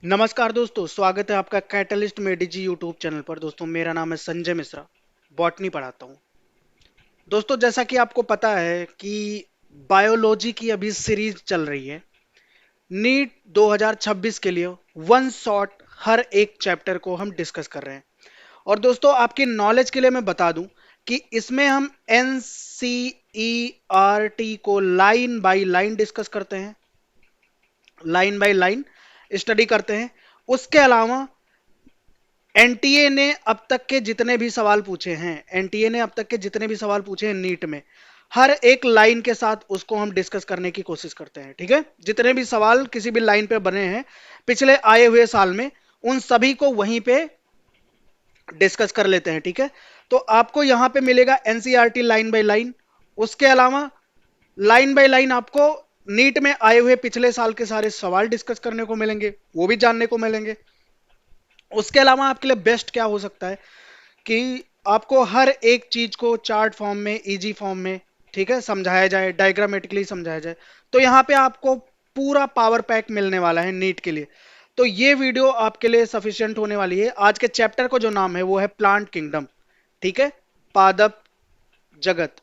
नमस्कार दोस्तों, स्वागत है आपका कैटलिस्ट में डीजी यूट्यूब चैनल पर। दोस्तों, मेरा नाम है संजय मिश्रा, बॉटनी पढ़ाता हूँ। दोस्तों, जैसा कि आपको पता है कि बायोलॉजी की अभी सीरीज चल रही है। नीट 2026 के लिए वन शॉट हर एक चैप्टर को हम डिस्कस कर रहे हैं। और दोस्तों, आपकी नॉलेज के लिए मैं बता दूं कि इसमें हम एनसीईआरटी को लाइन बाय लाइन डिस्कस करते हैं, लाइन बाय लाइन स्टडी करते हैं। उसके अलावा एनटीए ने अब तक के जितने भी सवाल पूछे हैं, एनटीए ने अब तक के जितने भी सवाल पूछे हैं नीट में, हर एक लाइन के साथ उसको हम डिस्कस करने की कोशिश करते हैं। ठीक है, जितने भी सवाल किसी भी लाइन पे बने हैं पिछले आए हुए साल में, उन सभी को वहीं पे डिस्कस कर लेते हैं। ठीक है, तो आपको यहां पे मिलेगा एनसीईआरटी लाइन बाय लाइन। उसके अलावा लाइन बाय लाइन आपको नीट में आए हुए पिछले साल के सारे सवाल डिस्कस करने को मिलेंगे, वो भी जानने को मिलेंगे। उसके अलावा आपके लिए बेस्ट क्या हो सकता है कि आपको हर एक चीज को चार्ट फॉर्म में, इजी फॉर्म में, ठीक है, समझाया जाए, डायग्रामेटिकली समझाया जाए। तो यहाँ पे आपको पूरा पावर पैक मिलने वाला है नीट के लिए। तो ये वीडियो आपके लिए सफिशिएंट होने वाली है। आज के चैप्टर को जो नाम है वो है प्लांट किंगडम। ठीक है, पादप जगत।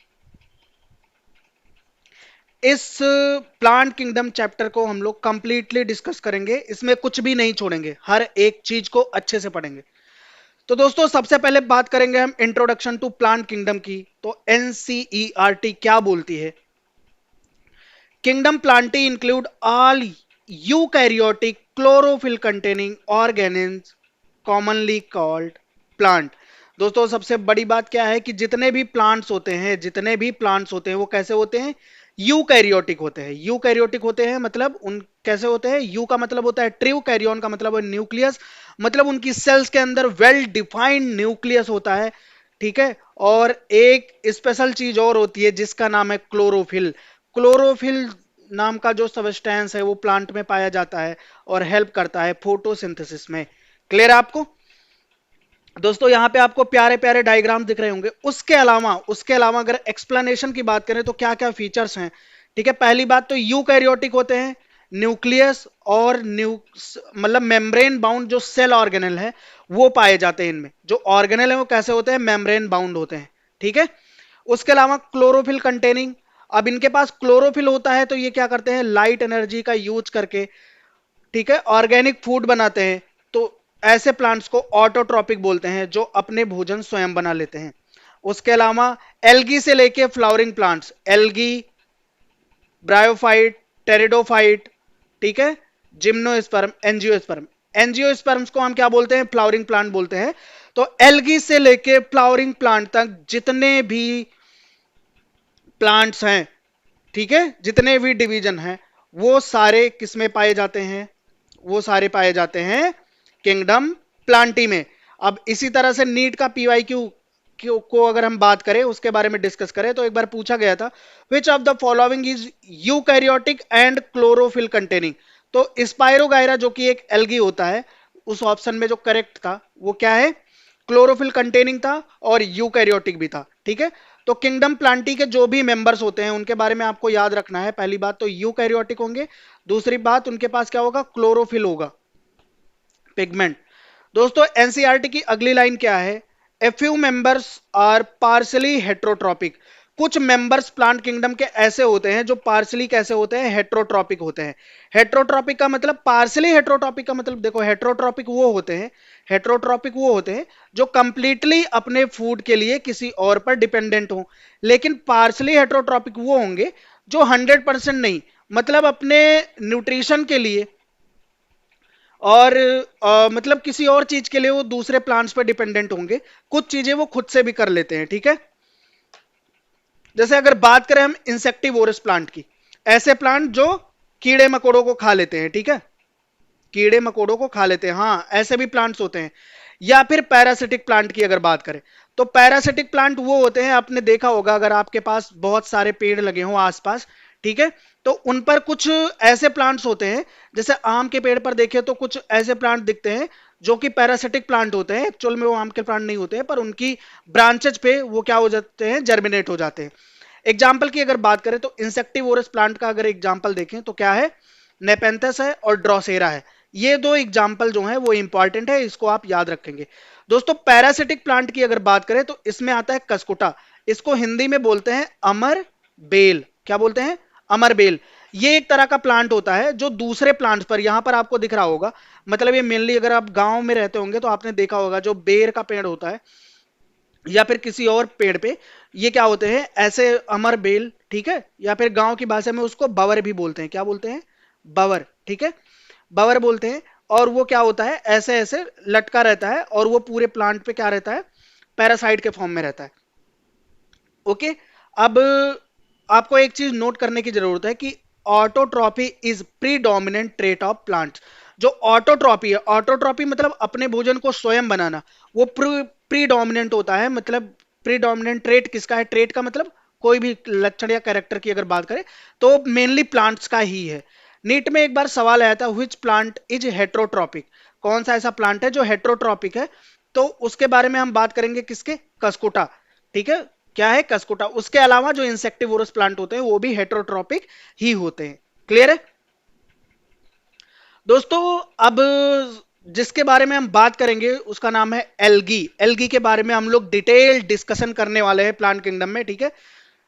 इस प्लांट किंगडम चैप्टर को हम लोग कंप्लीटली डिस्कस करेंगे, इसमें कुछ भी नहीं छोड़ेंगे, हर एक चीज को अच्छे से पढ़ेंगे। तो दोस्तों, सबसे पहले बात करेंगे हम इंट्रोडक्शन टू प्लांट किंगडम की। तो एनसीईआरटी क्या बोलती है? Kingdom Plantae include all eukaryotic chlorophyll containing organism commonly called plant. दोस्तों, सबसे बड़ी बात क्या है कि जितने भी प्लांट्स होते हैं, जितने भी प्लांट्स होते हैं वो कैसे होते हैं? यूकैरियोटिक होते हैं। यूकैरियोटिक होते हैं मतलब उन कैसे होते हैं? यू का मतलब होता है ट्रू, कैरियन का मतलब है न्यूक्लियस, मतलब उनकी सेल्स के अंदर वेल डिफाइंड न्यूक्लियस होता है। ठीक है, और एक स्पेशल चीज और होती है जिसका नाम है क्लोरोफिल। क्लोरोफिल नाम का जो सब्सटेंस है वो प्लांट में पाया जाता है और हेल्प करता है फोटोसिंथेसिस में। क्लियर है आपको? दोस्तों, यहाँ पे आपको प्यारे प्यारे डायग्राम दिख रहे होंगे। उसके अलावा अगर एक्सप्लेनेशन की बात करें तो क्या क्या फीचर्स हैं? ठीक है, पहली बात तो यूकैरियोटिक होते हैं, न्यूक्लियस और मतलब मेम्ब्रेन बाउंड जो सेल ऑर्गेनल है वो पाए जाते हैं इनमें। जो ऑर्गेनल है वो कैसे होते हैं? मेम्ब्रेन बाउंड होते हैं। ठीक है, उसके अलावा क्लोरोफिल कंटेनिंग। अब इनके पास क्लोरोफिल होता है तो ये क्या करते हैं? लाइट एनर्जी का यूज करके, ठीक है, ऑर्गेनिक फूड बनाते हैं। तो ऐसे प्लांट्स को ऑटोट्रॉपिक बोलते हैं, जो अपने भोजन स्वयं बना लेते हैं। उसके अलावा एल्गी से लेके flowering plants, algae, bryophyte, pteridophyte, ठीक है, जिम्नोस्पर्म, एंजियोस्पर्म। एंजियोस्पर्म्स को हम क्या बोलते हैं? फ्लावरिंग प्लांट बोलते हैं। तो एल्गी से लेके फ्लावरिंग प्लांट तक जितने भी प्लांट्स हैं, ठीक है, जितने भी डिवीजन हैं, वो सारे किसमें पाए जाते हैं? वो सारे पाए जाते हैं किंगडम प्लांटी में। अब इसी तरह से नीट का पीवाईक्यू को अगर हम बात करें, उसके बारे में डिस्कस करें, तो एक बार पूछा गया था which of the following is eukaryotic and chlorophyll containing. तो स्पाइरोगायरा जो कि एक एल्गी होता है, उस ऑप्शन में जो करेक्ट था वो क्या है? क्लोरोफिल कंटेनिंग था और यूकैरियोटिक भी था। ठीक है, तो किंगडम प्लांटी के जो भी मेंबर्स होते हैं उनके बारे में आपको याद रखना है। पहली बात तो यूकैरियोटिक होंगे, दूसरी बात उनके पास क्या होगा? क्लोरोफिल होगा, पिगमेंट। दोस्तों, एनसीईआरटी की अगली लाइन क्या है? A few members are partially heterotrophic. कुछ मेंबर्स प्लांट किंगडम के ऐसे होते हैं जो पार्सली कैसे होते हैं? हेट्रोट्रॉपिक होते हैं। हेट्रोट्रॉपिक का मतलब, पार्सली हेट्रोट्रॉपिक का मतलब, देखो, हेट्रोट्रॉपिक वो होते हैं जो कंप्लीटली अपने फूड के लिए किसी और पर डिपेंडेंट हो। लेकिन पार्सली हेट्रोट्रॉपिक वो होंगे जो 100% नहीं, मतलब अपने न्यूट्रिशन के लिए और मतलब किसी और चीज के लिए वो दूसरे प्लांट्स पर डिपेंडेंट होंगे। कुछ चीजें वो खुद से भी कर लेते हैं। ठीक है, जैसे अगर बात करें हम इंसेक्टिवोरस प्लांट की, ऐसे प्लांट जो कीड़े मकोड़ों को खा लेते हैं। ठीक है, कीड़े मकोड़ों को खा लेते हैं, हाँ, ऐसे भी प्लांट्स होते हैं। या फिर पैरासिटिक प्लांट की अगर बात करें, तो पैरासिटिक प्लांट वो होते हैं, आपने देखा होगा अगर आपके पास बहुत सारे पेड़ लगे हों आसपास, ठीक है, तो उन पर कुछ ऐसे प्लांट्स होते हैं, जैसे आम के पेड़ पर देखें तो कुछ ऐसे प्लांट दिखते हैं जो कि पैरासिटिक प्लांट होते हैं। एक्चुअल में वो आम के प्लांट नहीं होते हैं, पर उनकी ब्रांचेज पे वो क्या हो जाते हैं? जर्मिनेट हो जाते हैं। एग्जाम्पल की अगर बात करें तो इंसेक्टिवोरस प्लांट का अगर एग्जाम्पल देखें तो क्या है? नेपेंथस है और ड्रोसेरा है। ये दो एग्जाम्पल जो है वो इंपॉर्टेंट है, इसको आप याद रखेंगे। दोस्तों पैरासिटिक प्लांट की अगर बात करें तो इसमें आता है कसकुटा, इसको हिंदी में बोलते हैं अमर बेल। क्या बोलते हैं? अमर बेल। ये एक तरह का प्लांट होता है जो दूसरे प्लांट्स पर, यहां पर आपको दिख रहा होगा, मतलब ये मेनली अगर आप गांव में रहते होंगे तो आपने देखा होगा, जो बेर का पेड़ होता है या फिर किसी और पेड़ पे, ये क्या होते हैं ऐसे अमर बेल, ठीक है, या फिर गांव की भाषा में उसको बवर भी बोलते हैं। क्या बोलते हैं? बवर, ठीक है, बवर बोलते हैं। और वो क्या होता है, ऐसे ऐसे लटका रहता है और वो पूरे प्लांट पे क्या रहता है, पैरासाइट के फॉर्म में रहता है। ओके। अब आपको एक चीज नोट करने की जरूरत है कि autotrophy is predominant trait of plants. जो ऑटोट्रॉपी है, ऑटोट्रॉपी मतलब अपने भोजन को स्वयं बनाना, वो प्रीडोमिनेंट होता है। मतलब प्रीडोमिनेंट ट्रेट किसका है? ट्रेट का मतलब कोई भी लक्षण या कैरेक्टर की अगर बात करें तो मेनली प्लांट्स का ही है। नीट में एक बार सवाल आया था, व्हिच प्लांट इज हेट्रोट्रॉपिक, कौन सा ऐसा प्लांट है जो हेट्रोट्रॉपिक है? तो उसके बारे में हम बात करेंगे, किसके? कसकुटा, ठीक है, क्या है? कसकुटा। उसके अलावा जो इंसेक्टिवोरस प्लांट होते हैं वो भी हेट्रोट्रॉपिक ही होते हैं। क्लियर है दोस्तों? अब जिसके बारे में हम बात करेंगे उसका नाम है एल्गी। एल्गी के बारे में हम लोग डिटेल डिस्कशन करने वाले हैं प्लांट किंगडम में, ठीक है।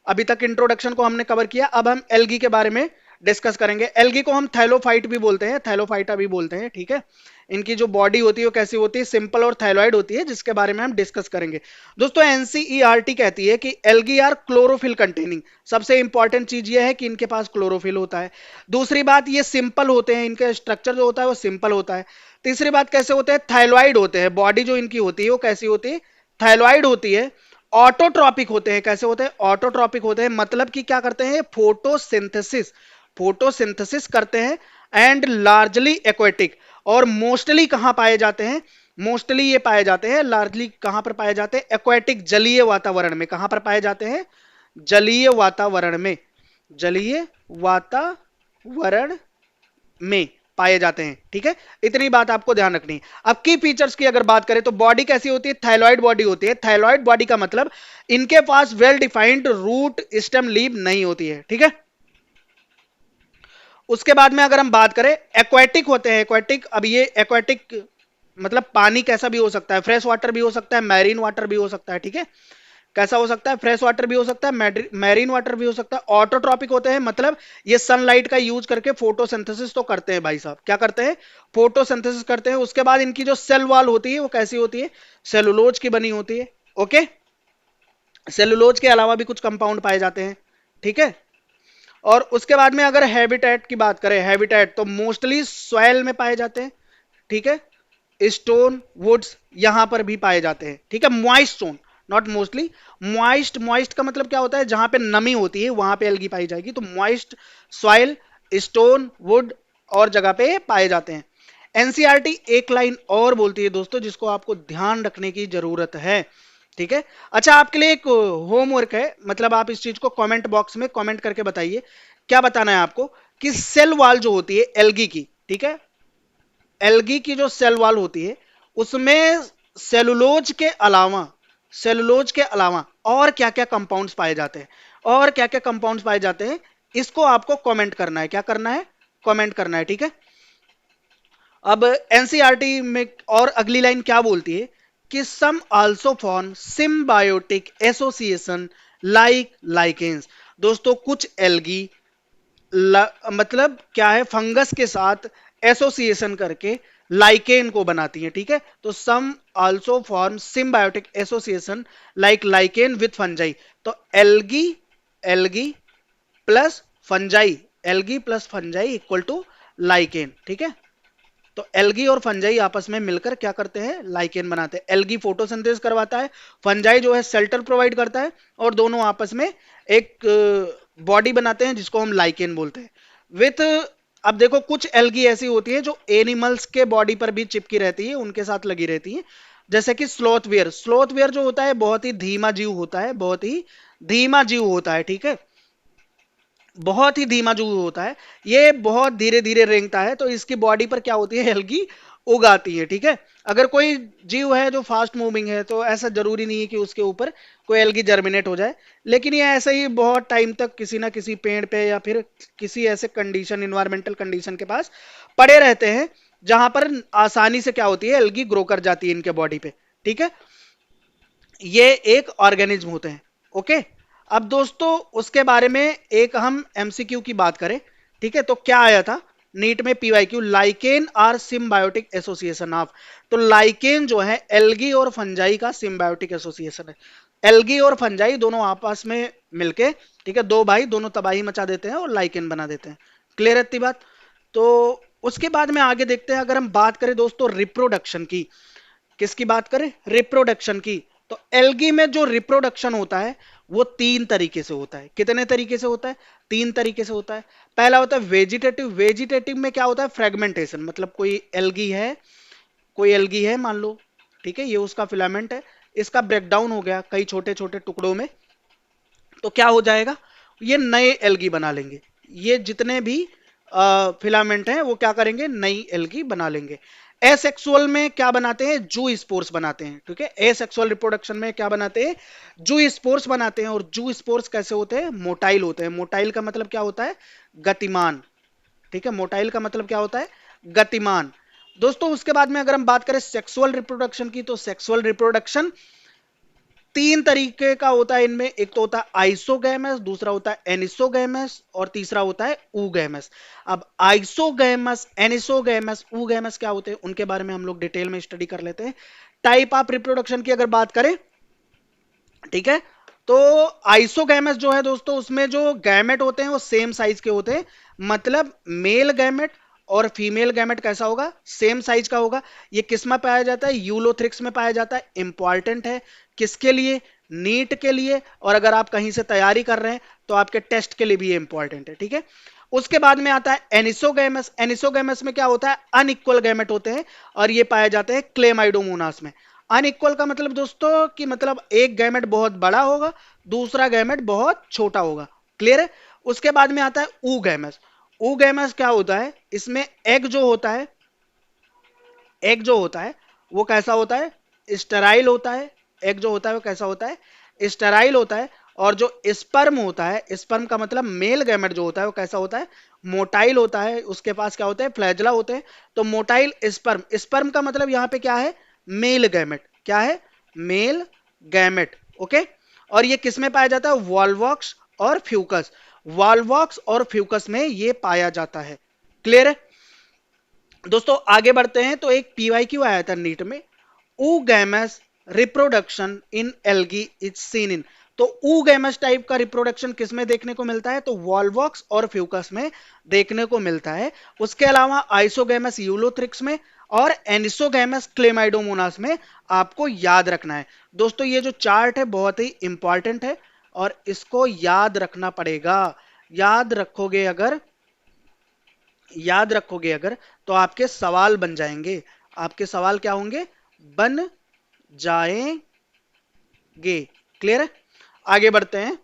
अभी तक इंट्रोडक्शन को हमने कवर किया, अब हम एल्गी के बारे में डिस्कस करेंगे। एल्गी को हम थैलोफाइट भी बोलते हैं, थैलोफाइटा भी बोलते हैं, ठीक है। इनकी जो बॉडी होती है वो कैसी होती है? सिंपल और थायलॉइड होती है, जिसके बारे में हम डिस्कस करेंगे। दोस्तों एनसीईआरटी कहती है कि एल्गी आर क्लोरोफिल कंटेनिंग। सबसे इंपॉर्टेंट चीज ये है कि इनके पास क्लोरोफिल होता है। दूसरी बात, ये सिंपल होते हैं, इनका स्ट्रक्चर जो होता है वो सिंपल होता है। तीसरी बात, कैसे होते हैं? थायलॉइड होते हैं। बॉडी जो इनकी होती है वो कैसी होती है? थायलॉइड होती है। ऑटोट्रॉपिक होते हैं। कैसे होते हैं? ऑटोट्रॉपिक होते हैं, मतलब कि क्या करते हैं? फोटोसिंथेसिस, फोटोसिंथेसिस करते हैं। And largely aquatic. और मोस्टली कहां पाए जाते हैं? मोस्टली ये पाए जाते हैं, लार्जली कहां पर पाए जाते हैं? एक्वेटिक, जलीय वातावरण में। कहां पर पाए जाते हैं? जलीय वातावरण में। जलीय वातावरण में पाए जाते हैं, ठीक है। इतनी बात आपको ध्यान रखनी है। अब की फीचर्स की अगर बात करें तो बॉडी कैसी होती है? थायलॉइड बॉडी होती है। थायलॉइड बॉडी का मतलब इनके पास well defined root stem leave नहीं होती है, ठीक है। उसके बाद में अगर हम बात करें, एक्वेटिक होते हैं। एक्वेटिक, अब ये एक्वेटिक मतलब पानी कैसा भी हो सकता है, फ्रेश वाटर भी हो सकता है, मैरीन वाटर भी हो सकता है, ठीक है। कैसा हो सकता है? फ्रेश वाटर भी हो सकता है, मैरीन वाटर भी हो सकता है। ऑटोट्रॉपिक होते हैं, मतलब ये सनलाइट का यूज करके फोटोसिंथेसिस तो करते हैं भाई साहब। क्या करते हैं? फोटोसिंथेसिस करते हैं। उसके बाद इनकी जो सेल वॉल होती है वो कैसी होती है? सेलुलोज की बनी होती है। ओके, सेलुलोज के अलावा भी कुछ कंपाउंड पाए जाते हैं, ठीक है। और उसके बाद में अगर हैबिटेट की बात करें, हैबिटेट तो मोस्टली सॉइल में पाए जाते हैं, ठीक है। स्टोन, वुड्स यहां पर भी पाए जाते हैं, ठीक है। Moist stone, not mostly, moist. Moist का मतलब क्या होता है? जहां पे नमी होती है वहां पे एल्गी पाई जाएगी। तो मॉइस्ट सॉइल, स्टोन, वुड और जगह पे पाए जाते हैं। एनसीईआरटी एक लाइन और बोलती है दोस्तों, जिसको आपको ध्यान रखने की जरूरत है, ठीक है। अच्छा, आपके लिए एक होमवर्क है, मतलब आप इस चीज को कमेंट बॉक्स में कमेंट करके बताइए। क्या बताना है आपको? कि सेल वॉल जो होती है एल्गी की, ठीक है, एल्गी की जो सेल वॉल होती है उसमें सेलुलोज के अलावा, सेलुलोज के अलावा और क्या क्या कंपाउंड्स पाए जाते हैं, और क्या क्या कंपाउंड्स पाए जाते हैं, इसको आपको कमेंट करना है। क्या करना है? कमेंट करना है, ठीक है। अब एनसीईआरटी में और अगली लाइन क्या बोलती है? कि some also form symbiotic association like lichens. दोस्तों कुछ एल्गी मतलब क्या है, फंगस के साथ एसोसिएशन करके लाइकेन को बनाती है, ठीक है। तो some also form symbiotic association like lichen with fungi. तो algae, algae plus fungi, algae plus fungi equal to lichen, ठीक है। तो एल्गी और फंजाई आपस में मिलकर क्या करते हैं? लाइकेन बनाते हैं। एल्गी फोटोसिंथेसिस करवाता है, फंजाई जो है शेल्टर प्रोवाइड करता है, और दोनों आपस में एक बॉडी बनाते हैं जिसको हम लाइकेन बोलते हैं। विथ, अब देखो कुछ एल्गी ऐसी होती है जो एनिमल्स के बॉडी पर भी चिपकी रहती है, उनके साथ लगी रहती है। जैसे कि स्लोथवेयर। स्लोथवेयर जो होता है बहुत ही धीमा जीव होता है, बहुत ही धीमा जीव होता है, ठीक है, बहुत ही धीमा जो होता है, ये बहुत धीरे धीरे रेंगता है। तो इसकी बॉडी पर क्या होती है? एल्गी उगाती है, ठीक है। अगर कोई जीव है जो फास्ट मूविंग है तो ऐसा जरूरी नहीं है कि उसके ऊपर कोई एल्गी जर्मिनेट हो जाए, लेकिन ये ऐसे ही बहुत टाइम तक किसी ना किसी पेड़ पे या फिर किसी ऐसे कंडीशन, इन्वायरमेंटल कंडीशन के पास पड़े रहते हैं, जहां पर आसानी से क्या होती है, एल्गी ग्रो कर जाती है इनके बॉडी पे। ठीक है, ये एक ऑर्गेनिज्म होते हैं। ओके, अब दोस्तों उसके बारे में एक हम एमसीक्यू की बात करें। ठीक है, तो क्या आया था नीट में, PYQ, lichen are symbiotic association of. तो लाइकेन जो है एल्गी और फंजाई का सिम्बायोटिक एसोसिएशन है। एल्गी और फंजाई दोनों आपस में मिलके, ठीक है, दो भाई दोनों तबाही मचा देते हैं और लाइकेन बना देते हैं। क्लियर है इतनी बात? तो उसके बाद में आगे देखते हैं, अगर हम बात करें दोस्तों रिप्रोडक्शन की, किसकी बात करें, रिप्रोडक्शन की, तो एल्गी में जो रिप्रोडक्शन होता है वो तीन तरीके से होता है। कितने तरीके से होता है? तीन तरीके से होता है। पहला होता है वेजिटेटिव। वेजिटेटिव में क्या होता है, फ्रेगमेंटेशन, मतलब कोई एल्गी है मान लो, ठीक है, ये उसका फिलामेंट है, इसका ब्रेकडाउन हो गया कई छोटे छोटे टुकड़ों में, तो क्या हो जाएगा, ये नए एल्गी बना लेंगे। ये जितने भी फिलामेंट हैं वो क्या करेंगे, नई एल्गी बना लेंगे। एसेक्सुअल में क्या बनाते हैं, जू स्पोर्स बनाते हैं। ठीक है, एसेक्सुअल रिप्रोडक्शन में क्या बनाते हैं, जू स्पोर्स बनाते हैं। और जू स्पोर्स कैसे होते हैं, मोटाइल होते हैं। मोटाइल का मतलब क्या होता है, गतिमान। ठीक है, मोटाइल का मतलब क्या होता है, गतिमान। दोस्तों उसके बाद में अगर हम बात करें सेक्सुअल रिप्रोडक्शन की, तो सेक्सुअल रिप्रोडक्शन तीन तरीके का होता है इनमें। एक तो होता है आइसोगैमस, दूसरा होता है एनिसोगैमस, और तीसरा होता है ऊगैमस। अब आइसोगैमस, एनिसोगैमस, ऊगैमस क्या होते हैं, उनके बारे में हम लोग डिटेल में स्टडी कर लेते हैं। टाइप ऑफ रिप्रोडक्शन की अगर बात करें, ठीक है, तो आइसोगैमस जो है दोस्तों, उसमें जो गैमेट होते हैं वो सेम साइज के होते हैं। मतलब मेल गैमेट और फीमेल गैमेट कैसा होगा, सेम साइज का होगा। ये किस में पाया जाता है, यूलोथ्रिक्स में पाया जाता है। इंपॉर्टेंट है किसके लिए, नीट के लिए, और अगर आप कहीं से तैयारी कर रहे हैं तो आपके टेस्ट के लिए भी ये इंपॉर्टेंट है। ठीक है, उसके बाद में आता है एनिसोगैमस। एनिसोगैमस में क्या होता है, अनइक्वल गैमेट होते हैं, और ये पाए जाते हैं क्लेमाइडोमोनास में। अनइक्वल का मतलब दोस्तों कि मतलब एक गैमेट बहुत बड़ा होगा, दूसरा गैमेट बहुत छोटा होगा। क्लियर है? उसके बाद में आता है ऊ गैमस। ऊ गैमस क्या होता है, इसमें एग जो होता है वो कैसा होता है, स्टेराइल होता है। एग जो होता है वो कैसा होता है, स्टेराइल होता है। और जो स्पर्म होता है, स्पर्म का मतलब मेल गैमेट जो होता है वो कैसा होता है, मोटाइल होता है। उसके पास क्या होता है, फ्लैजला होते हैं। तो मोटाइल स्पर्म, स्पर्म का मतलब यहां पे क्या है, मेल गैमेट। क्या है, मेल गैमेट। ओके, और ये किस में पाया जाता है, वॉल्वॉक्स और फ्यूकस। वॉल्वॉक्स और फ्यूकस में ये पाया जाता है। क्लियर है? दोस्तों आगे बढ़ते हैं, तो एक पीवाईक्यू आया था नीट में, oogamous reproduction in algae is seen in. तो oogamous टाइप का रिप्रोडक्शन किस में देखने को मिलता है, तो वॉल्वॉक्स और फ्यूकस में देखने को मिलता है। उसके अलावा आइसोगैमस यूलोथ्रिक्स में और एनिसोगैमस क्लेमाइडोमोनास में आपको याद रखना है। दोस्तों ये जो चार्ट है बहुत ही इंपॉर्टेंट है, और इसको याद रखना पड़ेगा। याद रखोगे अगर याद रखोगे अगर, तो आपके सवाल बन जाएंगे। आपके सवाल क्या होंगे, बन जाएंगे। क्लियर है? आगे बढ़ते हैं।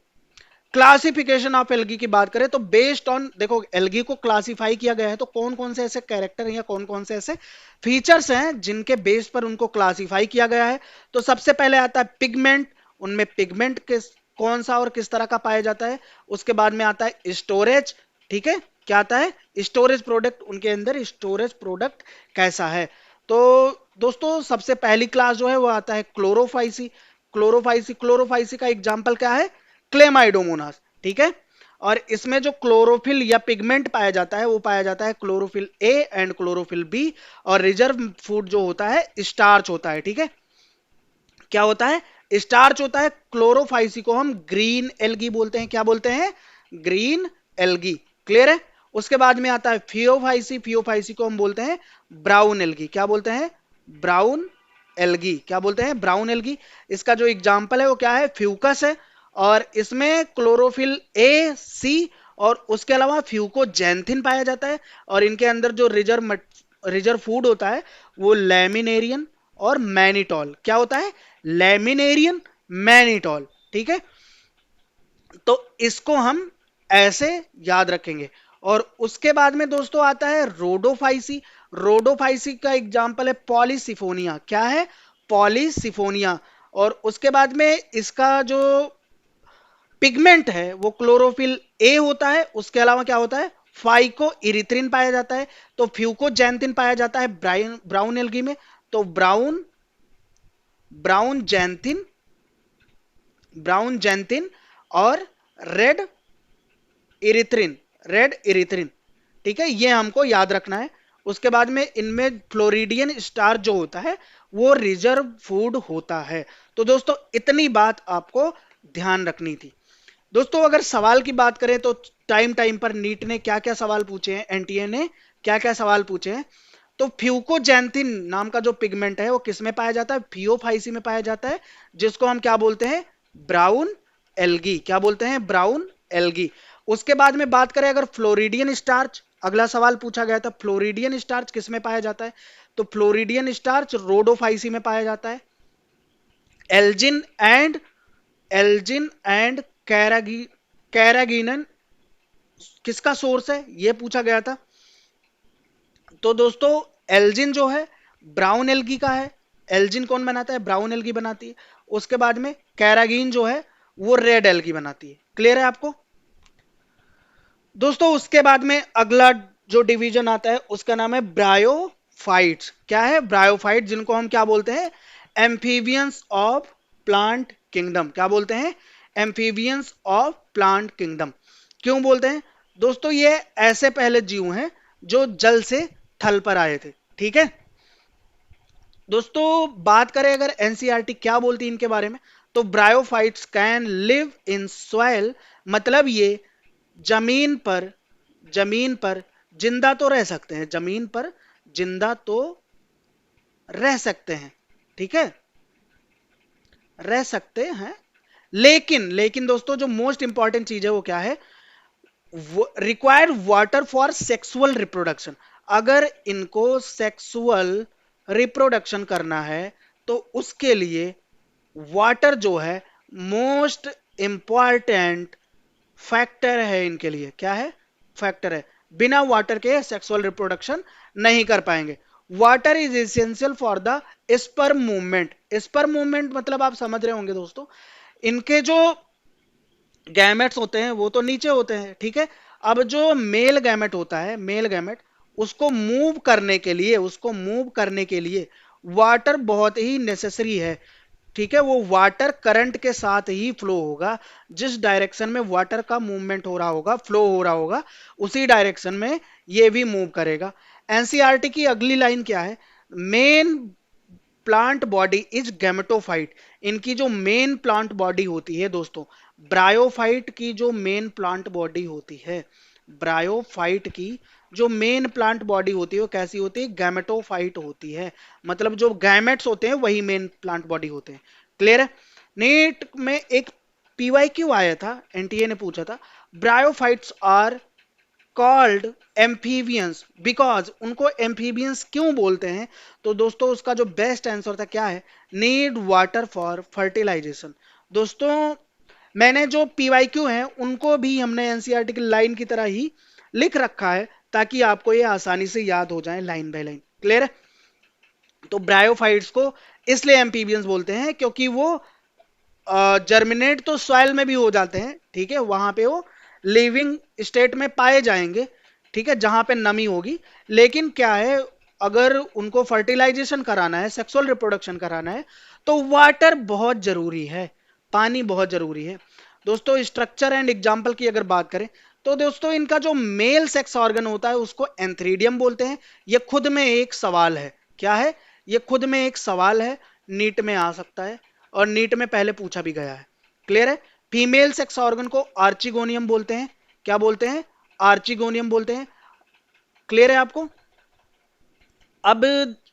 क्लासिफिकेशन ऑफ एल्गी की बात करें तो बेस्ड ऑन, देखो एल्गी को क्लासिफाई किया गया है तो कौन कौन से ऐसे कैरेक्टर हैं या कौन कौन से ऐसे फीचर्स हैं जिनके बेस पर उनको क्लासिफाई किया गया है। तो सबसे पहले आता है पिगमेंट। उनमें पिगमेंट किस कौन सा और किस तरह का पाया जाता है। उसके बाद में आता है स्टोरेज। ठीक है, क्या आता है, स्टोरेज प्रोडक्ट, उनके अंदर स्टोरेज प्रोडक्ट कैसा है। तो दोस्तों सबसे पहली क्लास जो है वो आता है क्लोरोफाइसी। क्लोरोफाइसी का एग्जाम्पल क्या है, क्लेमाइडोमोनास। ठीक है, और इसमें जो क्लोरोफिल या पिगमेंट पाया जाता है वो पाया जाता है chlorophyll a and chlorophyll b. और रिजर्व फूड जो होता है स्टार्च होता है। ठीक है, क्या होता है, स्टार्च होता है। क्लोरोफाइसी को हम ग्रीन एल्गी बोलते हैं। क्या बोलते हैं, ग्रीन एल्गी। क्लियर है? उसके बाद में आता है फियोफाइसी। फियोफाइसी को हम बोलते हैं ब्राउन एल्गी। क्या बोलते हैं, ब्राउन एल्गी। क्या बोलते हैं, ब्राउन एल्गी। इसका जो एग्जाम्पल है वो क्या है, फ्यूकस है। और इसमें क्लोरोफिल ए सी और उसके अलावा फ्यूकोजेंथिन पाया जाता है। और इनके अंदर जो रिजर्व फूड होता है वो लैमिनेरियन और मैनिटॉल। क्या होता है, लैमिनेरियन, मैनिटॉल। ठीक है, तो इसको हम ऐसे याद रखेंगे। और उसके बाद में दोस्तों आता है रोडोफाइसी। रोडोफाइसी का एग्जाम्पल है पॉलीसिफोनिया। क्या है, पॉलीसिफोनिया। और उसके बाद में इसका जो पिगमेंट है वो क्लोरोफिल ए होता है। उसके अलावा क्या होता है, फाइको इरिथ्रिन पाया जाता है, तो फ्यूकोजैंथिन पाया जाता है ब्राउन एल्गी में, तो ब्राउन जैंथिन ब्राउन जैंथिन और रेड इरिथ्रिन रेड इरिथ्रिन। ठीक है, ये हमको याद रखना है। उसके बाद में इनमें फ्लोरिडियन स्टार जो होता है वो रिजर्व फूड होता है। तो दोस्तों इतनी बात आपको ध्यान रखनी थी। दोस्तों अगर सवाल की बात करें तो टाइम टाइम पर नीट ने क्या क्या सवाल पूछे हैं, एनटीए ने क्या क्या सवाल पूछे हैं। तो फ्यूकोजैंथिन नाम का जो पिगमेंट है वो किस में पाया जाता है, फियोफाइसी में पाया जाता है, जिसको हम क्या बोलते हैं, ब्राउन एल्गी। क्या बोलते हैं, ब्राउन एल्गी। उसके बाद में बात करें अगर फ्लोरिडियन स्टार्च, अगला सवाल पूछा गया था फ्लोरिडियन स्टार्च किस में पाया जाता है, तो फ्लोरिडियन स्टार्च रोडोफाइसी में पाया जाता है। एल्जिन एंड एल्जिन एंड कैरागी कैरागिनन किसका सोर्स है, यह पूछा गया था। तो दोस्तों एल्जिन जो है ब्राउन एल्गी का है। एल्जिन कौन बनाता है, ब्राउन एल्गी बनाती है। उसके बाद में कैरागीन जो है वो रेड एल्गी बनाती है। क्लियर है आपको। दोस्तों उसके बाद में अगला जो डिवीजन आता है उसका नाम है ब्रायोफाइट्स। क्या है, ब्रायोफाइट, जिनको हम क्या बोलते हैं, एम्फीबियंस ऑफ प्लांट किंगडम। क्या बोलते हैं, एम्फीबियंस ऑफ प्लांट किंगडम। क्यों बोलते हैं दोस्तों, ये ऐसे पहले जीव हैं जो जल से थल पर आए थे। ठीक है दोस्तों, बात करें अगर एनसीईआरटी क्या बोलती है इनके बारे में, तो bryophytes can live in soil, मतलब ये जमीन पर जमीन पर जिंदा तो रह सकते हैं, जमीन पर जिंदा तो रह सकते हैं। ठीक है, रह सकते हैं, लेकिन लेकिन दोस्तों जो मोस्ट इंपॉर्टेंट चीज है वो क्या है, require water for sexual reproduction. अगर इनको सेक्सुअल रिप्रोडक्शन करना है तो उसके लिए वाटर जो है मोस्ट इंपॉर्टेंट फैक्टर है इनके लिए। क्या है, फैक्टर है। बिना वाटर के सेक्सुअल रिप्रोडक्शन नहीं कर पाएंगे। Water is essential for the sperm movement. Sperm movement मतलब आप समझ रहे होंगे दोस्तों, इनके जो गैमेट्स होते हैं वो तो नीचे होते हैं। ठीक है, अब जो मेल गैमेट होता है, मेल गैमेट, उसको मूव करने के लिए वाटर बहुत ही नेसेसरी है। ठीक है, वो वाटर करंट के साथ ही फ्लो होगा। जिस डायरेक्शन में वाटर का मूवमेंट हो रहा होगा, फ्लो हो रहा होगा, उसी डायरेक्शन में ये भी मूव करेगा। एनसीईआरटी की अगली लाइन क्या है, main plant body is gametophyte. इनकी जो मेन प्लांट बॉडी होती है दोस्तों, ब्रायोफाइट की जो मेन प्लांट बॉडी होती है, ब्रायोफाइट की जो मेन प्लांट बॉडी होती है वो कैसी होती है, गैमेटोफाइट होती है। मतलब जो गैमेट्स होते हैं वही मेन प्लांट बॉडी होते हैं। क्लियर है। नीट में एक पीवाईक्यू आया था, एनटीए ने पूछा था, bryophytes are called amphibians because, उनको एम्फीबियंस क्यों बोलते हैं, तो दोस्तों उसका जो बेस्ट आंसर था क्या है, नीड वाटर फॉर फर्टिलाइजेशन। दोस्तों मैंने जो पीवाईक्यू हैं उनको भी हमने एनसीईआरटी की लाइन की तरह ही लिख रखा है ताकि आपको ये आसानी से याद हो जाए लाइन बाय लाइन। क्लियर है। तो ब्रायोफाइट्स को इसलिए एम्फीबियंस बोलते हैं क्योंकि वो जर्मिनेट तो सॉइल में भी हो जाते हैं। ठीक है, वहां पे वो लिविंग स्टेट में पाए जाएंगे। ठीक है, जहां पे नमी होगी। लेकिन क्या है, अगर उनको फर्टिलाइजेशन कराना है, सेक्सुअल रिप्रोडक्शन कराना है, तो वाटर बहुत जरूरी है, पानी बहुत जरूरी है। दोस्तों स्ट्रक्चर एंड एग्जाम्पल की अगर बात करें तो दोस्तों इनका जो मेल सेक्स ऑर्गन होता है उसको एंथ्रीडियम बोलते हैं। ये खुद में एक सवाल है। क्या है, ये खुद में एक सवाल है, नीट में आ सकता है और नीट में पहले पूछा भी गया है। क्लियर है। फीमेल सेक्स ऑर्गन को आर्चिगोनियम बोलते हैं। क्या बोलते हैं, आर्चिगोनियम बोलते हैं। क्लियर है आपको। अब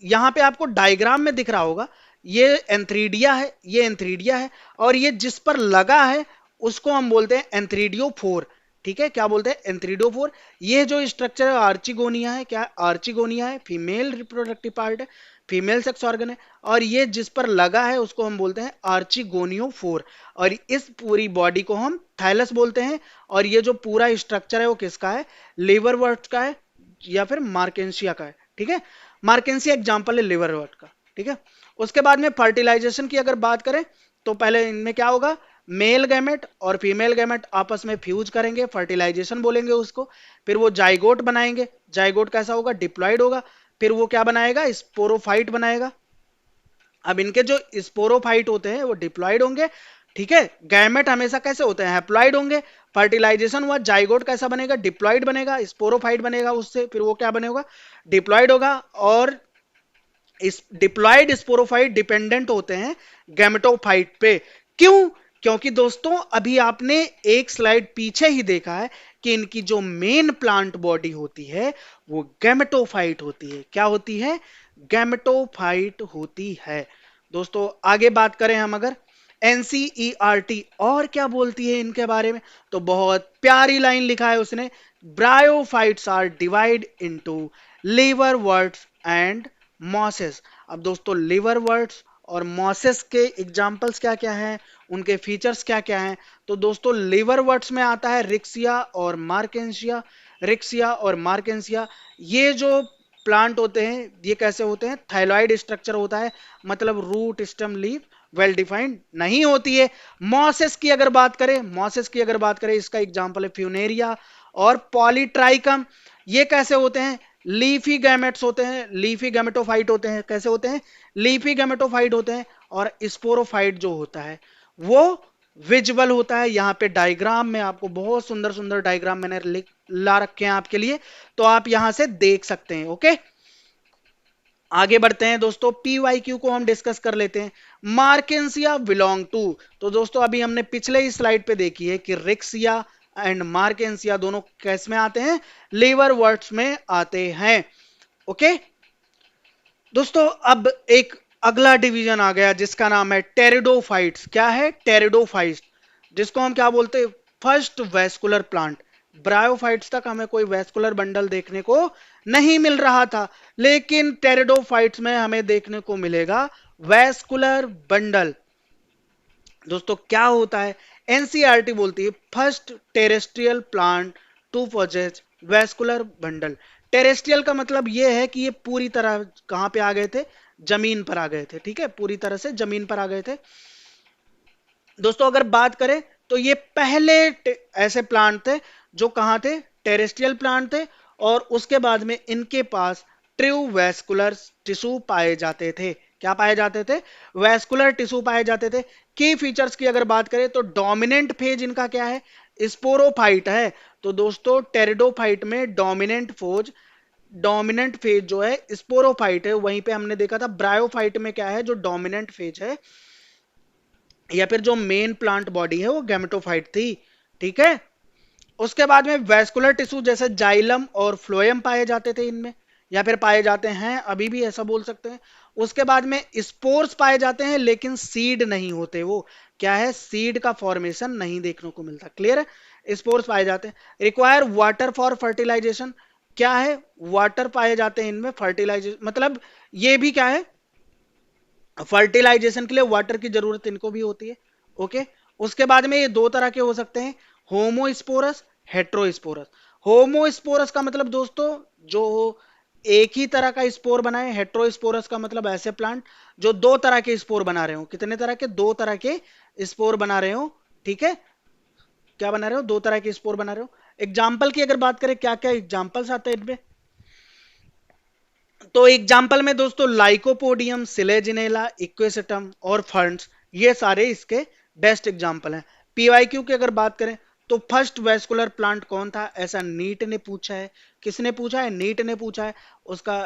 यहां पे आपको डायग्राम में दिख रहा होगा, ये एंथ्रीडिया है, ये एंथ्रीडिया है, और ये जिस पर लगा है उसको हम बोलते हैं एंथ्रीडियो फोर। ठीक है, क्या बोलते हैं, एंथ्रीडियो फोर। ये जो स्ट्रक्चर है आर्चिगोनिया है। क्या, आर्चिगोनिया है, फीमेल रिप्रोडक्टिव पार्ट है, फीमेल सेक्स ऑर्गन है, और ये जिस पर लगा है उसको हम बोलते हैं आर्चिगोनियो फोर। और इस पूरी बॉडी को हम थाइलस बोलते हैं। और ये जो पूरा स्ट्रक्चर है वो किसका है, लिवरवर्ट का है या फिर मार्केंशिया का है। ठीक है, मार्केंसिया एग्जाम्पल है लिवरवर्ट का। ठीक है, उसके बाद में फर्टिलाइजेशन की अगर बात करें तो पहले इनमें क्या होगा, मेल गैमेट और फीमेल गैमेट आपस में फ्यूज करेंगे, फर्टिलाइजेशन बोलेंगे उसको। फिर वो जाइगोट बनाएंगे। जाइगोट कैसा होगा? डिप्लॉयड होगा। फिर वो क्या बनाएगा? स्पोरोफाइट बनाएगा। अब इनके जो स्पोरोफाइट होते हैं वो डिप्लॉयड होंगे, ठीक है। गैमेट हमेशा कैसे होते हैं? हैप्लॉयड होंगे। फर्टिलाइजेशन हुआ, जाइगोट कैसा बनेगा? डिप्लॉयड बनेगा, स्पोरोफाइट बनेगा उससे, फिर वो क्या बनेगा? डिप्लॉयड होगा। और इस डिप्लॉयड स्पोरोफाइट डिपेंडेंट होते हैं गैमेटोफाइट पे। क्यों? क्योंकि दोस्तों अभी आपने एक स्लाइड पीछे ही देखा है कि इनकी जो मेन प्लांट बॉडी होती है वो गैमेटोफाइट होती है। क्या होती है? गैमेटोफाइट होती है। दोस्तों आगे बात करें हम अगर एनसीईआरटी और क्या बोलती है इनके बारे में, तो बहुत प्यारी लाइन लिखा है उसने। Bryophytes are divide into liverworts and mosses. अब दोस्तों लिवर वर्ड्स और मॉसेस के एग्जाम्पल्स क्या क्या हैं, उनके फीचर्स क्या क्या हैं? तो दोस्तों लिवर वर्ड्स में आता है रिक्सिया और मार्केंसिया। रिक्सिया और मार्केंसिया ये जो प्लांट होते हैं ये कैसे होते हैं? थाइलॉइड स्ट्रक्चर होता है, मतलब root stem leaf well defined नहीं होती है। मॉसेस की अगर बात करें, मॉसेस की अगर बात करें, इसका एग्जांपल है फ्यूनेरिया और पॉलीट्राइकम। ये कैसे होते हैं? लीफी गैमेट्स होते हैं, लीफी गैमेटोफाइट होते हैं। कैसे होते हैं? लीफी गैमेटोफाइट होते हैं। और स्पोरोफाइट जो होता है वो विजुअल होता है। यहाँ पे डायग्राम में आपको बहुत सुंदर सुंदर डायग्राम मैंने ला रखे हैं आपके लिए, तो आप यहां से देख सकते हैं। ओके, आगे बढ़ते हैं दोस्तों, पीवाईक्यू को हम डिस्कस कर लेते हैं। मार्केंसिया बिलोंग टू, तो दोस्तों अभी हमने पिछले ही स्लाइड पे देखी है कि रिक्सिया एंड मार्केंसिया दोनों कैस में आते हैं? लीवर वर्ड्स में आते हैं। ओके दोस्तों, अब एक अगला डिवीजन आ गया जिसका नाम है टेरिडोफाइट्स। क्या है? टेरिडोफाइट्स, जिसको हम क्या बोलते हैं? First vascular plant. ब्रायोफाइट्स तक हमें कोई वेस्कुलर बंडल देखने को नहीं मिल रहा था, लेकिन टेरिडोफाइट्स में हमें देखने को मिलेगा वेस्कुलर बंडल। दोस्तों क्या होता है? एनसीईआरटी बोलती है first terrestrial plant to possess vascular bundle. Terrestrial का मतलब यह है कि ये पूरी तरह कहां पे आ गए थे? जमीन पर आ गए थे, ठीक है, पूरी तरह से जमीन पर आ गए थे। दोस्तों अगर बात करें तो ये पहले ऐसे प्लांट थे जो कहां थे? टेरेस्ट्रियल प्लांट थे। और उसके बाद में इनके पास ट्रू वेस्कुलर टिश्यू पाए जाते थे। क्या पाए जाते थे? वेस्कुलर टिश्यू पाए जाते थे। की फीचर्स की अगर बात करें तो डोमिनेंट फेज इनका क्या है? स्पोरोफाइट है। तो दोस्तों टेरिडोफाइट में डोमिनेंट फेज जो है स्पोरोफाइट है। वहीं पे हमने देखा था ब्रायोफाइट में क्या है? जो डोमिनेंट फेज है या फिर जो मेन प्लांट बॉडी है वो गैमेटोफाइट थी, ठीक है। उसके बाद में वेस्कुलर टिश्यू जैसे जाइलम और फ्लोएम पाए जाते थे इनमें, या फिर पाए जाते हैं, अभी भी ऐसा बोल सकते हैं। उसके बाद में स्पोर्स पाए जाते हैं लेकिन सीड नहीं होते। वो क्या है? सीड का फॉर्मेशन नहीं देखने को मिलता। क्लियर है? स्पोर्स पाए जाते हैं। Require water for fertilisation. क्या है? वाटर पाए जाते हैं इनमें फर्टिलाइजेशन, मतलब ये भी क्या है? फर्टिलाइजेशन के लिए वाटर की जरूरत इनको भी होती है। ओके, उसके बाद में ये दो तरह के हो सकते हैं, होमोस्पोरस, हेट्रोस्पोरस। होमोस्पोरस का मतलब दोस्तों जो एक ही तरह का स्पोर बनाए। हेट्रोस्पोरस का मतलब ऐसे प्लांट जो दो तरह के स्पोर बना रहे हो। कितने तरह के? दो तरह के स्पोर बना रहे हो, ठीक है। क्या बना रहे हो? दो तरह के स्पोर बना रहे हो। एग्जाम्पल की अगर बात करें, क्या क्या एग्जाम्पल्स आते हैं इनमें, तो एग्जाम्पल में दोस्तों लाइकोपोडियम, सिलेजिनेला, इक्वेसेटम और फर्न्स, ये सारे इसके बेस्ट एग्जाम्पल हैं। पीवाईक्यू की अगर बात करें तो फर्स्ट वेस्कुलर प्लांट कौन था? ऐसा नीट ने पूछा है। किसने पूछा है? नीट ने पूछा है। उसका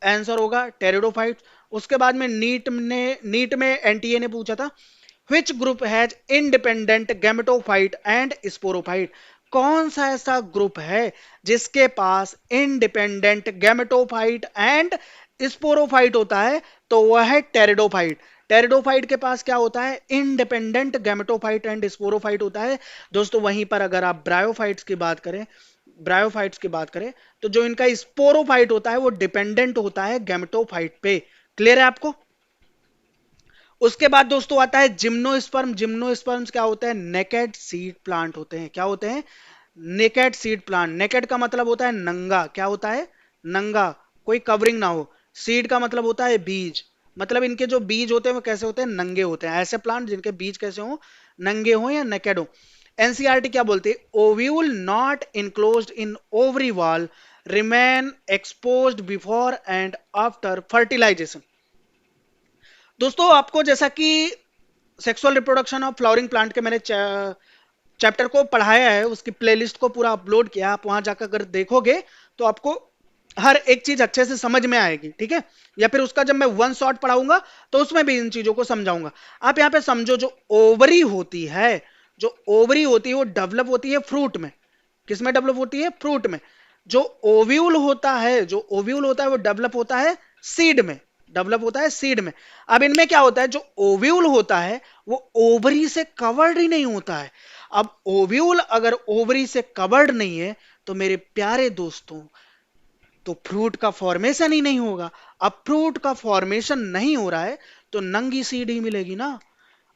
आंसर होगा टेरिडोफाइट्स। उसके बाद में नीट में एनटीए ने पूछा था which group has independent gametophyte and sporophyte। कौन सा ऐसा ग्रुप है जिसके पास इंडिपेंडेंट गैमेटोफाइट एंड स्पोरोफाइट होता है? तो वह है टेरिडोफाइट। टेरिडोफाइट के पास क्या होता है? इंडिपेंडेंट गैमेटोफाइट एंड स्पोरोफाइट होता है। दोस्तों वहीं पर अगर आप ब्रायोफाइट्स की बात करें तो जो इनका स्पोरोफाइट होता है वो डिपेंडेंट होता है गैमेटोफाइट पे। क्लियर है आपको? उसके बाद दोस्तों आता है जिम्नोस्पर्म। जिम्नोस्पर्म्स क्या होता है? नेकेड सीड प्लांट होते हैं। क्या होते हैं? Naked seed plant. नेकेड का मतलब होता है नंगा। क्या होता है? नंगा, कोई कवरिंग ना हो। सीड का मतलब होता है बीज, मतलब इनके जो बीज होते हैं वो कैसे होते हैं? नंगे होते हैं। ऐसे प्लांट जिनके बीज कैसे हो? नंगे हो या नेकेड हो। एनसीईआरटी क्या बोलते हैं, ovule not enclosed in ovary wall remain exposed before and after fertilisation. दोस्तों आपको जैसा कि sexual reproduction of flowering plant के मैंने चैप्टर को पढ़ाया है, उसकी प्लेलिस्ट को पूरा अपलोड किया, आप वहां जाकर अगर देखोगे तो आपको हर एक चीज अच्छे से समझ में आएगी, ठीक है। या फिर उसका जब मैं वन शॉट पढ़ाऊंगा तो उसमें भी इन चीजों को समझाऊंगा। आप यहाँ पे समझो, जो ओवरी होती है, जो ओवरी होती है वो डेवलप होती है फ्रूट में। किस में डेवलप होती है, फ्रूट में। जो ओव्यूल होता है, जो ओव्यूल होता है वो डेवलप होता है सीड में, डेवलप होता है सीड में। अब इनमें क्या होता है, जो ओव्यूल होता है वो ओवरी से कवर्ड ही नहीं होता है। अब ओव्यूल अगर ओवरी से कवर्ड नहीं है तो मेरे प्यारे दोस्तों, तो फ्रूट का फॉर्मेशन ही नहीं होगा। अब फ्रूट का फॉर्मेशन नहीं हो रहा है तो नंगी सीड ही मिलेगी ना।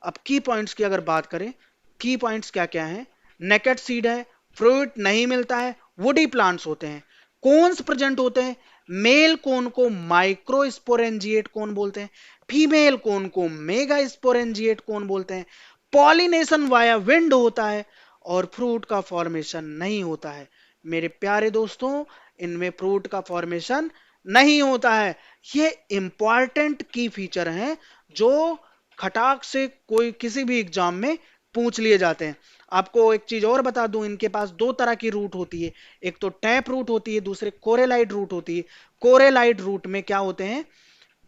अब की पॉइंट्स की अगर बात करें, की पॉइंट्स क्या क्या है, नेकेड सीड है, फ्रूट नहीं मिलता है, वुडी प्लांट्स होते हैं, कोन्स प्रेजेंट होते हैं। मेल कोन को माइक्रोस्पोरेंजिएट कोन बोलते हैं, फीमेल कोन को मेगा स्पोरेंजिएट कोन बोलते हैं। पॉलिनेशन वाया विंड होता है और फ्रूट का फॉर्मेशन नहीं होता है। मेरे प्यारे दोस्तों, इनमें फ्रूट का फॉर्मेशन नहीं होता है। ये इंपॉर्टेंट की फीचर हैं जो खटाक से कोई किसी भी एग्जाम में पूछ लिए जाते हैं। आपको एक चीज और बता दूं, इनके पास दो तरह की रूट होती है, एक तो टैप रूट होती है, दूसरे कोरेलाइट रूट होती है। कोरेलाइट रूट में क्या होते हैं,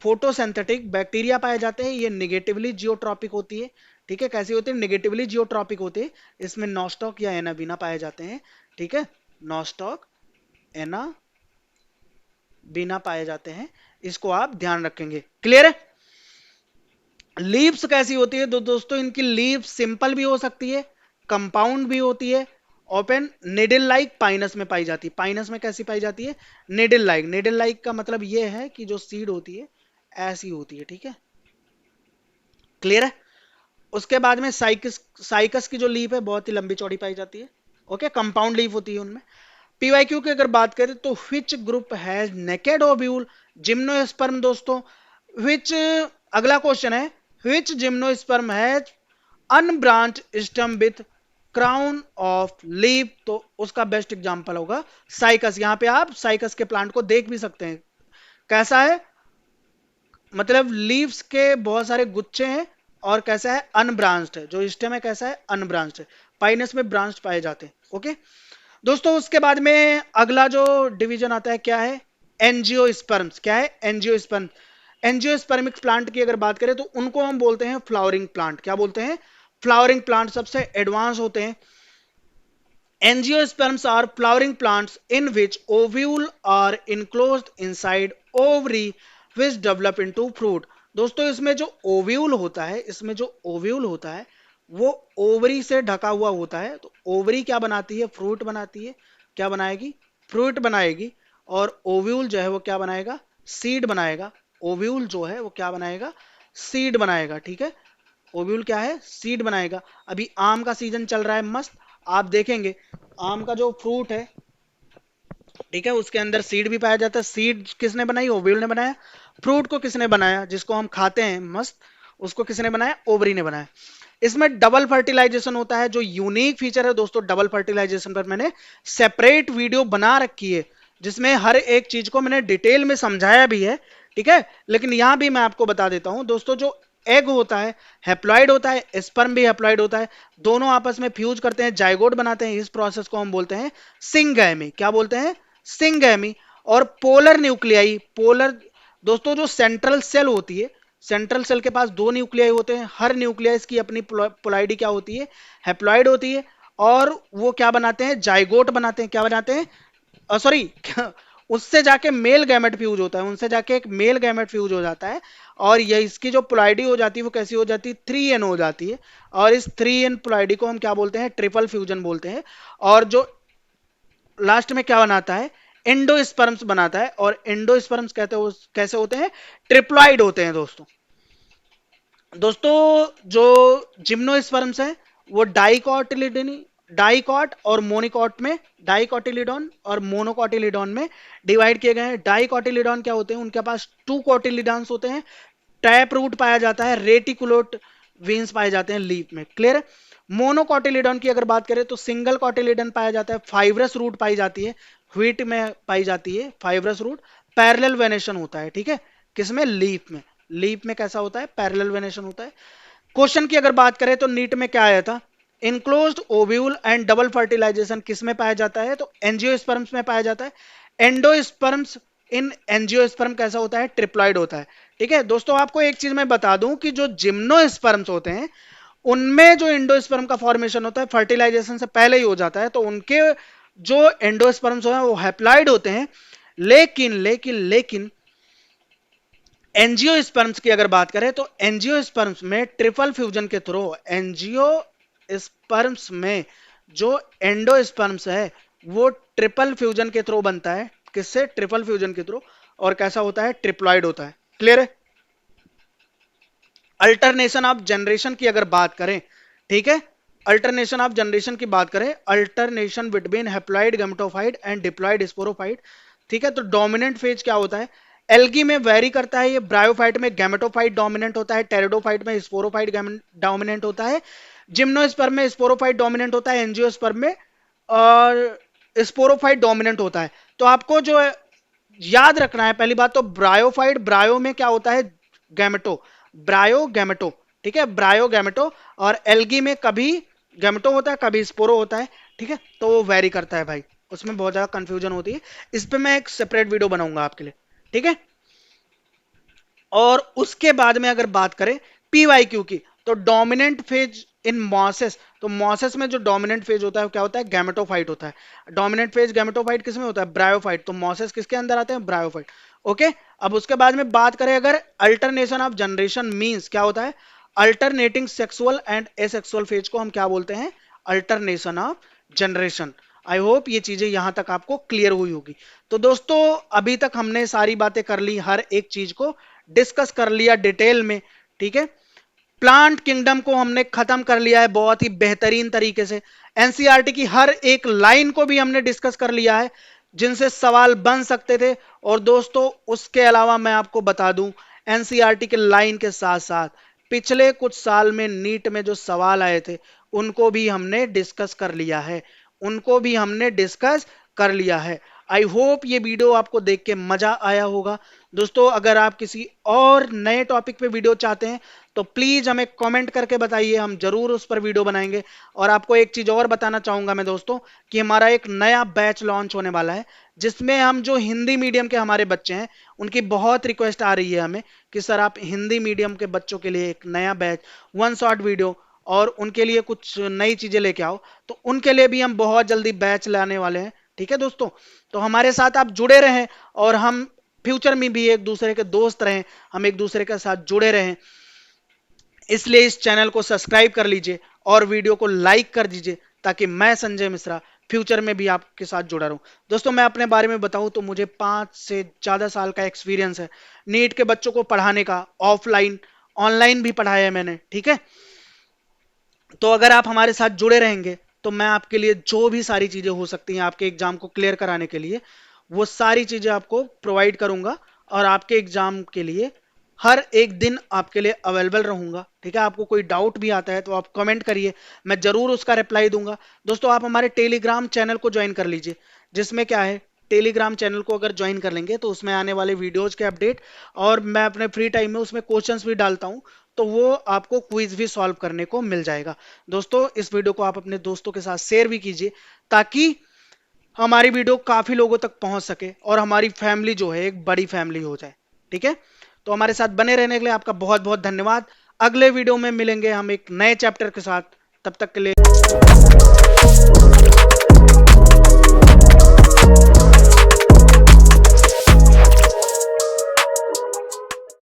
फोटोसिंथेटिक बैक्टीरिया पाए जाते हैं, ये निगेटिवली जियोट्रॉपिक होती है, ठीक है। कैसी होती है, निगेटिवली जियोट्रॉपिक होती है। इसमें नॉस्टॉक या एनाबीना पाए जाते हैं, ठीक है। नॉस्टॉक एनाबीना पाए जाते हैं, इसको आप ध्यान रखेंगे, क्लियर है। लीव्स कैसी होती है, दोस्तों इनकी लीव्स सिंपल भी हो सकती है, कंपाउंड भी होती है, ओपन निडल लाइक पाइनस में पाई जाती है। पाइनस में कैसी पाई जाती है, निडल लाइक। निडल लाइक का मतलब यह है कि जो सीड होती है ऐसी होती है, ठीक है, क्लियर है। उसके बाद में साइकस, साइकस की जो लीफ है बहुत ही लंबी चौड़ी पाई जाती है, ओके, कंपाउंड लीफ होती है उनमें। पीवाईक्यू की अगर बात करें तो which group has naked ovule, gymnosperm दोस्तों। व्हिच, अगला क्वेश्चन है, which gymnosperm has unbranched stem with crown of leaf, तो उसका बेस्ट एग्जांपल होगा साइकस। यहां पे आप साइकस के प्लांट को देख भी सकते हैं, कैसा है, मतलब लीव्स के बहुत सारे गुच्छे हैं और कैसा है, अनब्रांच्ड है। जो स्टेम है कैसा है, अनब्रांच्ड है। पाइनस में ब्रांच पाए जाते हैं, ओके दोस्तों। उसके बाद में अगला जो डिवीजन आता है क्या है, एंजियोस्पर्म्स। क्या है, एंजियोस्पर्म। एंजियोस्पर्मिक प्लांट की अगर बात करें तो उनको हम बोलते हैं फ्लावरिंग प्लांट। क्या बोलते हैं, फ्लावरिंग प्लांट सबसे एडवांस होते हैं। Angiosperms are flowering plants in which ovule are enclosed inside ovary which develop into fruit। दोस्तों इसमें जो ओव्यूल होता है, इसमें जो ओव्यूल होता है वो ओवरी से ढका हुआ होता है। तो ओवरी क्या बनाती है, फ्रूट बनाती है। क्या बनाएगी, फ्रूट बनाएगी। और ओव्यूल जो है वो क्या बनाएगा, सीड बनाएगा। ओव्यूल जो है वो क्या बनाएगा, सीड बनाएगा, ठीक है। ओव्यूल क्या है, सीड बनाएगा। अभी आम का सीजन चल रहा है मस्त, आप देखेंगे आम का जो फ्रूट है, ठीक है, उसके अंदर सीड भी पाया जाता है। सीड किसने बनाई, ओव्यूल ने बनाया। फ्रूट को किसने बनाया, जिसको हम खाते हैं मस्त, उसको किसने बनाया, ओवरी ने बनाया। इसमें डबल फर्टिलाइजेशन होता है, जो यूनिक फीचर है दोस्तों। डबल फर्टिलाइजेशन पर मैंने सेपरेट वीडियो बना रखी है, जिसमें हर एक चीज को मैंने डिटेल में समझाया भी है, ठीक है। लेकिन यहां भी मैं आपको बता देता हूं दोस्तों, जो एग होता है हैप्लॉइड होता है, स्पर्म भी हैप्लॉइड होता है, दोनों आपस में फ्यूज करते हैं, जाइगोट बनाते हैं। इस प्रोसेस को हम बोलते हैं सिंगैमी। क्या बोलते हैं, सिंगैमी। और पोलर न्यूक्लियाई, पोलर दोस्तों जो सेंट्रल सेल होती है, सेंट्रल सेल के पास दो न्यूक्लियाई होते हैं। हर न्यूक्लियस की अपनी पोलाइडी क्या होती है, हैप्लॉइड होती है। और वो क्या बनाते हैं, जाइगोट बनाते हैं। क्या बनाते हैं, सॉरी उससे जाके मेल गैमेट फ्यूज होता है, उनसे जाके एक मेल गैमेट फ्यूज हो जाता है। और ये इसकी जो पोलाइडी हो जाती है वो कैसी हो जाती है, 3n हो जाती है। और इस 3n पोलाइडी को हम क्या बोलते हैं, ट्रिपल फ्यूजन बोलते हैं। और जो लास्ट में क्या बनाता है, एंडोस्पर्म्स बनाता है। और एंडोस्पर्म्स कहते हैं कैसे होते हैं, ट्रिप्लॉइड होते हैं दोस्तों। दोस्तों जो जिम्नोस्पर्म्स है वो डाइकॉटिलिडनी, डाइकॉट और मोनिकॉट में, डाइकॉटिलिडॉन और मोनोकॉटिलिडॉन में डिवाइड किए गए हैं। डाइकॉटिलिडॉन क्या होते हैं, उनके पास टू कॉटिलिडॉन्स होते हैं। टैप रूट पाया जाता है, रेटिकुलोट वेन्स पाए जाते हैं लीफ में। क्लियर है? मोनोकोटिलीडन की अगर बात करें तो सिंगल कोटिलीडन पाया जाता है, फाइब्रस रूट पाई जाती है, व्हीट में पाई जाती है फाइब्रस रूट, पैरेलल वेनेशन होता है। ठीक है, किसमें? लीफ में। लीफ में कैसा होता है? पैरेलल वेनेशन होता है। क्वेश्चन की अगर बात करें तो नीट में क्या आया था? Enclosed ovule and double fertilisation किस में पाया जाता है? तो एंजियोस्पर्म्स में पाया जाता है। एंडोस्पर्म्स इन एंजियोस्पर्म कैसा होता है? ट्रिप्लॉइड होता है। ठीक है दोस्तों, आपको एक चीज मैं बता दूं कि जो जिम्नोस्पर्म्स होते हैं उनमें जो एंडोस्पर्म का फॉर्मेशन होता है फर्टिलाइजेशन से पहले ही हो जाता है, तो उनके जो एंडोस्पर्म्स हैं वो हैप्लॉइड होते हैं। लेकिन लेकिन लेकिन एंजियोस्पर्म्स की अगर बात करें तो एंजियोस्पर्म्स में ट्रिपल फ्यूजन के थ्रू, एंजियोस्पर्म्स में जो एंडोस्पर्म्स है वो ट्रिपल फ्यूजन के थ्रू बनता है। किससे? ट्रिपल फ्यूजन के थ्रू। और कैसा होता है? ट्रिप्लॉइड होता है। क्लियर है? अल्टरनेशन ऑफ जनरेशन की अगर बात करें, ठीक है, अल्टरनेशन ऑफ जनरेशन की बात करें, alternation between haploid gametophyte and diploid sporophyte. ठीक है, तो डोमिनेंट फेज क्या होता है? एल्गी में वेरी करता है ये, ब्रायोफाइट में गैमेटोफाइट डोमिनेंट होता है, टेरिडोफाइट में स्पोरोफाइट डोमिनेंट होता है, जिम्नोस्पर्म में स्पोरोफाइट डोमिनेंट होता है, एंजियोस्पर्म में और स्पोरोफाइट डोमिनेंट होता है। तो आपको जो है याद रखना है, पहली बात तो ब्रायोफाइट, ब्रायो में क्या होता है? गैमेटो, ब्रायो गैमेटो। ठीक है, ब्रायो गैमेटो। और एल्गी में कभी गैमेटो होता है कभी स्पोरो होता है। ठीक है, तो वो वेरी करता है भाई, उसमें बहुत ज्यादा कंफ्यूजन होती है। इस पे मैं एक सेपरेट वीडियो बनाऊंगा आपके लिए। ठीक है, और उसके बाद में अगर बात करें पीवाईक्यू की, तो डोमिनेंट फेज इन मॉसेस, तो मॉसेस में जो डोमिनेंट फेज होता है वो क्या होता है? गैमेटोफाइट होता है। डोमिनेंट फेज गैमेटोफाइट किसमें होता है? ब्रायोफाइट। तो मॉसेस किसके अंदर आते हैं? ब्रायोफाइट। ओके, अब उसके बाद में बात करें अगर अल्टरनेशन ऑफ जनरेशन मींस क्या होता है? Alternating sexual and asexual phase को हम क्या बोलते हैं? Alternation of generation. I hope ये चीजें यहां तक आपको क्लियर हुई होगी। तो दोस्तों अभी तक हमने सारी बातें कर ली, हर एक चीज को डिस्कस कर लिया डिटेल में। ठीक है, प्लांट किंगडम को हमने खत्म कर लिया है बहुत ही बेहतरीन तरीके से। एनसीईआरटी की हर एक लाइन को भी हमने डिस्कस कर लिया है जिनसे सवाल बन सकते थे। और दोस्तों उसके अलावा मैं आपको बता दूं, एनसीईआरटी के लाइन के साथ साथ पिछले कुछ साल में नीट में जो सवाल आए थे उनको भी हमने डिस्कस कर लिया है, उनको भी हमने डिस्कस कर लिया है। आई होप ये वीडियो आपको देख के मजा आया होगा। दोस्तों अगर आप किसी और नए टॉपिक पे वीडियो चाहते हैं तो प्लीज हमें कमेंट करके बताइए, हम जरूर उस पर वीडियो बनाएंगे। और आपको एक चीज और बताना चाहूंगा मैं दोस्तों कि हमारा एक नया बैच लॉन्च होने वाला है जिसमें हम जो हिंदी मीडियम के हमारे बच्चे हैं उनकी बहुत रिक्वेस्ट आ रही है हमें कि सर आप हिंदी मीडियम के बच्चों के लिए एक नया बैच, वन शॉट वीडियो और उनके लिए कुछ नई चीजें लेके आओ। तो उनके लिए भी हम बहुत जल्दी बैच लाने वाले हैं। ठीक है दोस्तों, तो हमारे साथ आप जुड़े रहें और हम फ्यूचर में भी एक दूसरे के दोस्त रहें, हम एक दूसरे के साथ जुड़े रहें। इसलिए इस चैनल को सब्सक्राइब कर लीजिए और वीडियो को लाइक कर दीजिए ताकि मैं संजय मिश्रा फ्यूचर में भी आपके साथ जुड़ा रहूं। दोस्तों मैं अपने बारे में बताऊं तो मुझे 5 से ज्यादा साल का एक्सपीरियंस है नीट के बच्चों को पढ़ाने का, ऑफलाइन ऑनलाइन भी पढ़ाया है मैंने। ठीक है, तो अगर आप हमारे साथ जुड़े रहेंगे तो मैं आपके लिए जो भी सारी चीजें हो सकती हैं आपके एग्जाम को क्लियर कराने के लिए वो सारी चीजें आपको प्रोवाइड करूंगा और आपके एग्जाम के लिए हर एक दिन आपके लिए अवेलेबल रहूंगा। ठीक है, आपको कोई डाउट भी आता है तो आप कमेंट करिए, मैं जरूर उसका रिप्लाई दूंगा। दोस्तों आप हमारे टेलीग्राम चैनल को ज्वाइन कर लीजिए, जिसमें क्या है, टेलीग्राम चैनल को अगर ज्वाइन कर लेंगे तो उसमें आने वाले वीडियोज के अपडेट और मैं अपने फ्री टाइम में उसमें क्वेश्चंस भी डालता हूं, तो वो आपको क्विज भी सॉल्व करने को मिल जाएगा। दोस्तों इस वीडियो को आप अपने दोस्तों के साथ शेयर भी कीजिए ताकि हमारी वीडियो काफी लोगों तक पहुंच सके और हमारी फैमिली जो है एक बड़ी फैमिली हो जाए। ठीक है, तो हमारे साथ बने रहने के लिए आपका बहुत बहुत धन्यवाद। अगले वीडियो में मिलेंगे हम एक नए चैप्टर के साथ, तब तक के लिए।